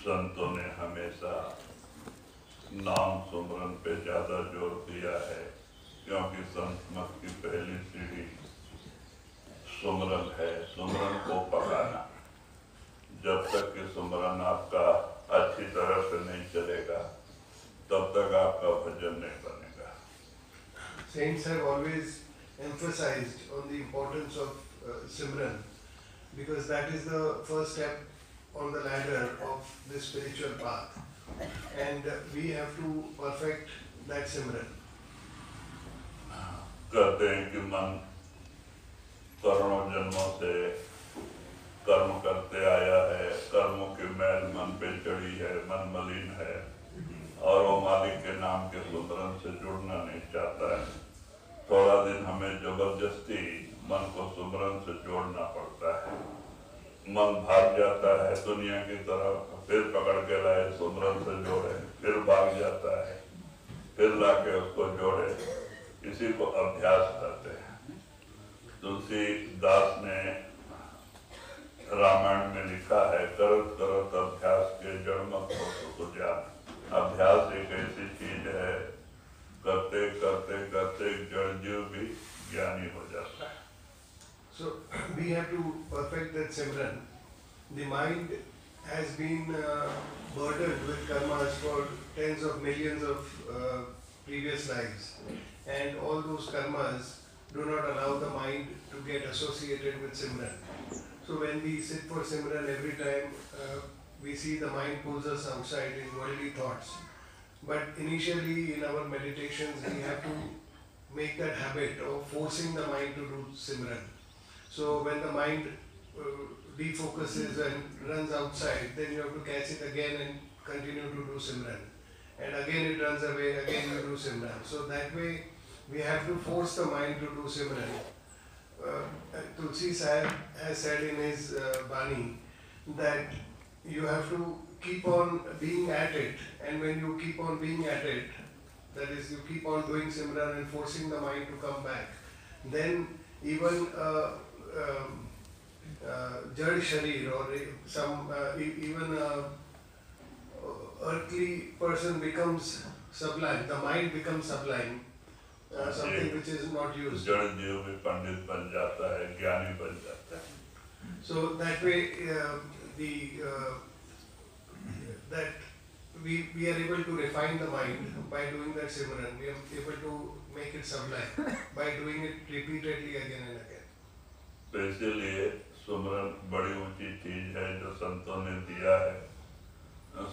संतों ने हमेशा नाम सुमरन पे ज्यादा जोर दिया है, क्योंकि संत मत की पहली सीढ़ी सुमरन है, सुमरन को पकाना। जब तक कि सुमरन आपका अच्छी तरह से नहीं चलेगा, तब तक आपका भजन नहीं बनेगा। Saints have always emphasized on the importance of Simran, because that is the first step on the ladder of the spiritual path, and we have to perfect that Simran. कहते हैं कि मन करोड़ों जन्मों से कर्म करते आया है, कर्मों की मैल मन पे चढ़ी है, मन मलिन है और वो मालिक के नाम के सुमरन से जुड़ना नहीं चाहता है। थोड़ा दिन हमें जबरदस्ती मन को सुमरन से जोड़ना पड़ता है। मन भाग जाता है दुनिया की तरफ, फिर पकड़ के लाए सुमरन से जोड़े, फिर भाग जाता है, फिर लाके उसको जोड़े। इसी को अभ्यास कहते हैं। तुलसीदास ने रामायण में लिखा है, करत करत अभ्यास के जड़ मत हो सुख जान। अभ्यास एक ऐसी चीज है, करते करते करते जड़ जीव भी ज्ञानी हो जाता है। So we have to perfect that Simran. The mind has been burdened with karmas for tens of millions of previous lives, and all those karmas do not allow the mind to get associated with Simran. So when we sit for Simran, every time we see the mind pulls us outside in worldly thoughts. But initially in our meditations we have to make that habit of forcing the mind to do Simran. So when the mind defocuses and runs outside, then you have to catch it again and continue to do Simran. And again it runs away, again you do Simran. So that way we have to force the mind to do Simran. Tulsi Sahib has said in his Bani that you have to keep on being at it, and when you keep on being at it, that is, you keep on doing Simran and forcing the mind to come back, then even Jad Sharir or some even earthly person becomes sublime, the mind becomes sublime, something which is not used. जड़ जीव भी पंडित बन जाता है, ज्ञानी बन जाता है. So that way, that we are able to refine the mind by doing that Simran. We are able to make it sublime by doing it repeatedly again and again. तो इसीलिए सुमरन बड़ी ऊंची चीज है जो संतों ने दिया है.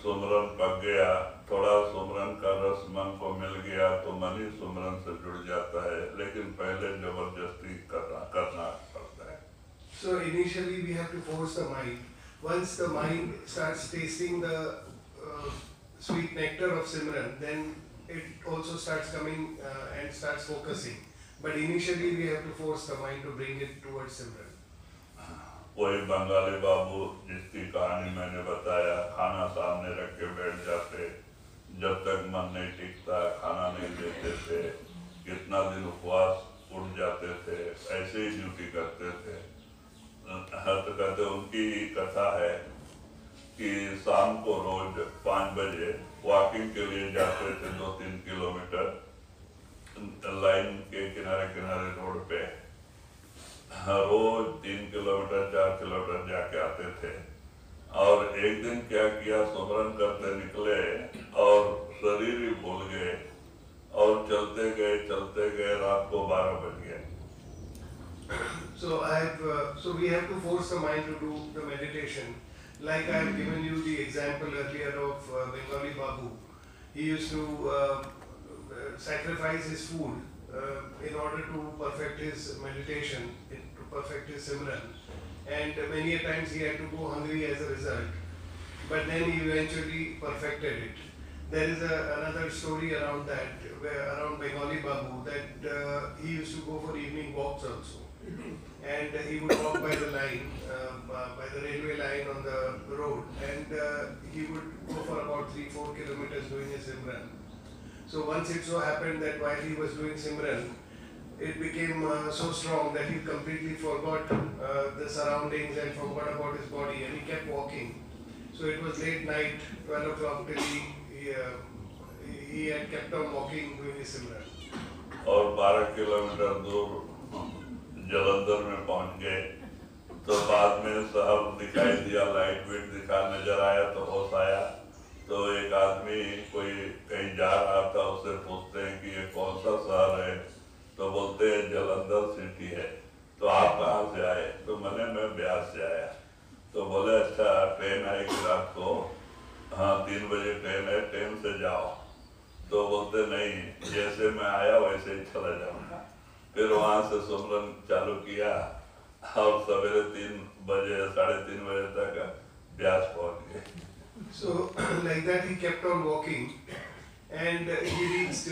सुमरन पक गया, थोड़ा सुमरन का रस मन को मिल गया तो मन ही सुमरन से जुड़ जाता है, लेकिन पहले जबरदस्ती करना पड़ता है. So initially we have to force the mind. Once the mind starts tasting the sweet nectar of Simran, then it also starts coming and starts focusing. But initially we have to force the mind to bring it towards Simran. वही बंगाली बाबू जिसकी कहानी मैंने बताया, खाना सामने रख के बैठ जाते, जब तक मन नहीं टिकता खाना नहीं देते थे, कितना दिन उपवास उठ जाते थे, ऐसे ही ड्यूटी करते थे. तो कहते उनकी कथा है कि शाम को रोज 5 बजे वॉकिंग के लिए जाते थे 2-3 किलोमीटर लाइन के किनारे किनारे रोड पे. रोज 3 किलोमीटर 4 किलोमीटर जाके आते थे. और एक दिन क्या किया, सुमरन करते निकले और शरीर ही भूल गए और चलते गए रात को 12 बज गए. So we have to force the mind to do the meditation. Like I have given you the example earlier of Bengali Babu. He used to sacrifice his food in order to perfect his meditation, to perfect his Simran. And many a times he had to go hungry as a result. But then he eventually perfected it. There is another story around that, around Bengali Babu, that he used to go for evening walks also. And he would walk by the line, by the railway line on the road, and he would go for about 3-4 kilometers doing his Simran. So once it so happened that while he was doing Simran, it became so strong that he completely forgot the surroundings and forgot about his body, and he kept walking. So it was late night, 12 o'clock, till he had kept on walking doing his Simran. और 12 kilometre दूर जलंधर में पहुंच गए तो बाद में साहब दिखाई दिया, लाइट वेट दिखा, नजर आया तो होश आया. तो एक आदमी कोई कहीं जा रहा था, उससे पूछते हैं कि ये कौन सा शहर है, तो बोलते हैं जलंधर सिटी है. तो आप कहाँ से आए? तो मैं ब्यास से आया. तो बोले अच्छा ट्रेन आएगी रात को? हाँ 3 बजे ट्रेन है, ट्रेन से जाओ. तो बोलते नहीं, जैसे मैं आया वैसे ही चला जाऊंगा. फिर वहाँ से सुमरन चालू किया और सवेरे 3 बजे 3:30 बजे तक ब्यास पहुँच गए. So like that he kept on walking, and he reached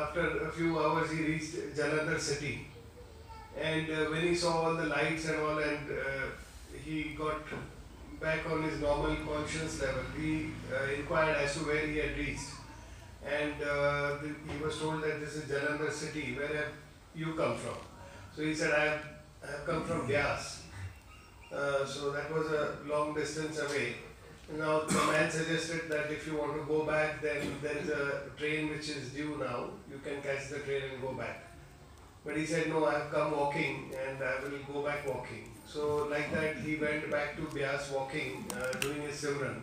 after a few hours he reached Jalandhar city, and when he saw all the lights and all, and he got back on his normal conscience level, he inquired as to where he had reached, and he was told that this is Jalandhar city. Where have you come from? So he said, I have come from Vyas. So that was a long distance away. Now the man suggested that if you want to go back, then there is a train which is due now. You can catch the train and go back. But he said, no, I have come walking and I will go back walking. So like that he went back to Vyas walking, doing his Simran.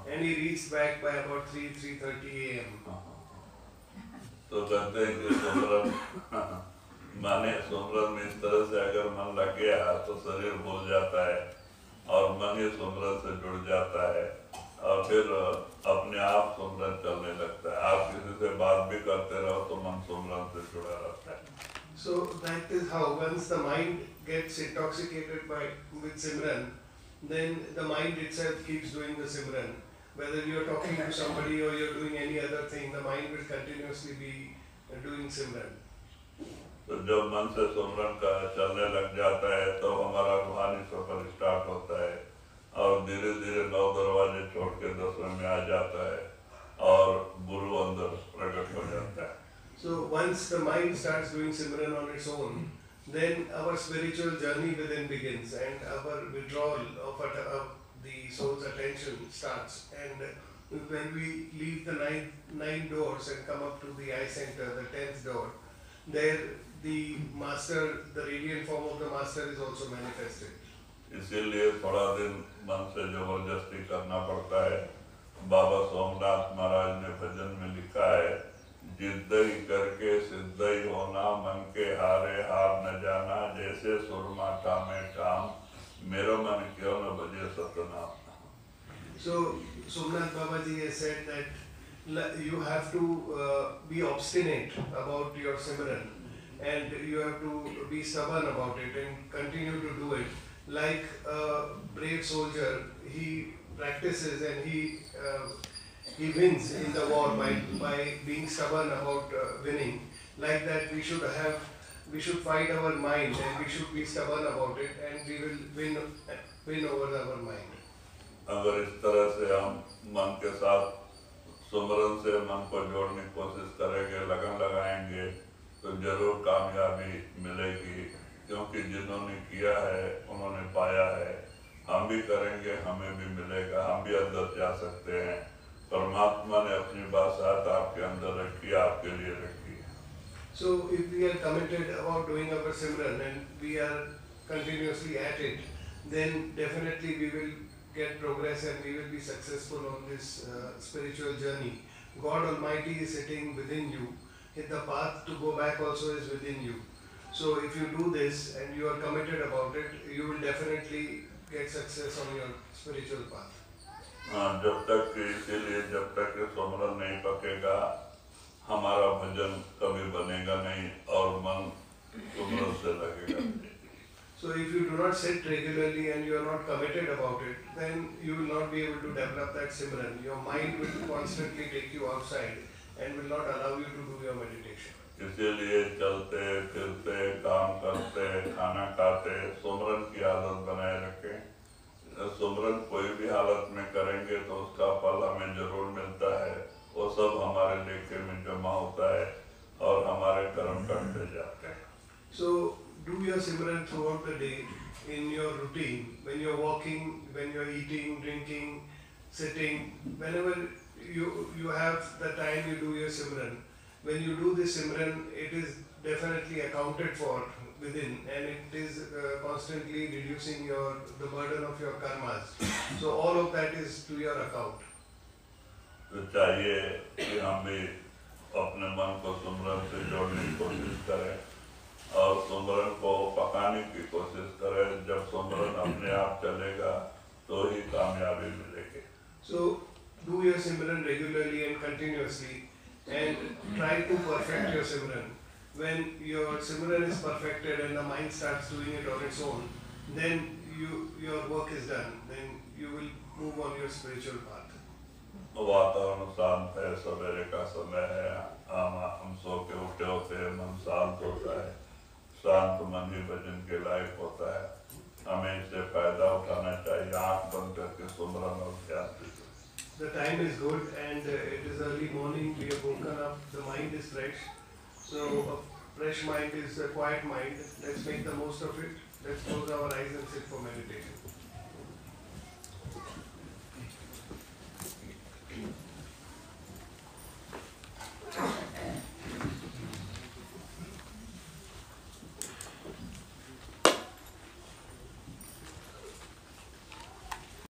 And he reached back by about 3:30 a.m. तो कहते हैं कि सुमरन माने सुमरन में इस तरह से अगर मन लग गया तो शरीर भूल जाता है और मन ही सुमरन से जुड़ जाता है और फिर अपने आप सुमरन चलने लगता है. आप किसी से बात भी करते रहो तो मन सुमरन से जुड़ा रहता है. So that is how once the mind gets intoxicated with Simran, then the mind itself keeps doing the Simran. Whether you are talking to somebody or you are doing any other thing, the mind will continuously be doing Simran. तो जब मन से सुमरन का चलने लग जाता है तो हमारा रूहानी सफर स्टार्ट होता है और धीरे धीरे 9 दरवाजे छोड़ के 10वें में आ जाता है और गुरु अंदर प्रकट हो जाता है. So once the mind starts doing Simran on its own, then our spiritual journey within begins and our withdrawal of the soul's attention starts, and when we leave the nine doors and come up to the eye center, the 10th door, there the master, the radiant form of the master is also manifested. इसीलिए थोड़ा दिन मन से जबरदस्ती करना पड़ता है। बाबा सोमनाथ महाराज ने भजन में लिखा है, जिद्दई करके सिद्धई होना, मन के हारे हार न जाना, जैसे सुरमा कामे काम, मेरा मन क्यों न भजे Satnam. So Somnath Babaji has said that you have to be obstinate about your Simran, and you have to be stubborn about it and continue to do it. Like a brave soldier, he practices and he wins in the war by being stubborn about winning. Like that, we should fight our mind and we should be stubborn about it, and we will win over our mind. अगर इस तरह से हम मन के साथ सुमरन से मन को जोड़ने की कोशिश करेंगे, लगन लगाएंगे, तो जरूर कामयाबी मिलेगी, क्योंकि जिन्होंने किया है उन्होंने पाया है। हम भी करेंगे, हमें भी मिलेगा, हम भी अंदर जा सकते हैं। परमात्मा ने अपनी बात आपके अंदर रखी, आपके लिए रखी है। So if we are committed about doing our Simran and we are continuously at it, then definitely we will get progress and we will be successful on this spiritual journey. God Almighty is sitting within you. The path to go back also is within you. So if you do this and you are committed about it, you will definitely get success on your spiritual path. जब तक इसीलिए जब तक सुमरन नहीं पकेगा, हमारा भजन कभी बनेगा नहीं और मन सुमरन से लगेगा। So if you do not sit regularly and you are not committed about it, then you will not be able to develop that Simran. Your mind will constantly take you outside and will not allow you to do your meditation. इसीलिए चलते फिरते काम करते खाना खाते सुमरन की आदत बनाए रखें। सुमरन कोई भी हालत में करेंगे तो उसका फल हमें जरूर मिलता है। वो सब हमारे लेखे में जमा होता है और हमारे कर्म करते जाते हैं। So do your Simran throughout the day in your routine, when you're walking, when you're eating, drinking, sitting, whenever you have the time you do your Simran. When you do this Simran, it is definitely accounted for within, and it is constantly reducing the burden of your karmas. So all of that is to your account. तो चाहिए कि हम भी अपने मन को सुमरन से जोड़ने की कोशिश करें और सुमरन को पकाने की कोशिश करें। जब सुमरन अपने आप चलेगा तो ही कामयाबी मिलेगी। So do your Simran regularly and continuously, and try to perfect your Simran. When your Simran is perfected and the mind starts doing it on its own, then your work is done. Then you will move on your spiritual path. वातावरण शांत है, सवेरे का समय है, हम सो के उठे होते हैं, मन शांत होता है। शांत मन ही भजन के लायक होता है। हमें इससे फायदा उठाना चाहिए। आँख बंद करके सुमरन और ध्यान दीजिए। The time is good and it is early morning. We have woken up. The mind is fresh. So a fresh mind is a quiet mind. Let's make the most of it. Let's close our eyes and sit for meditation.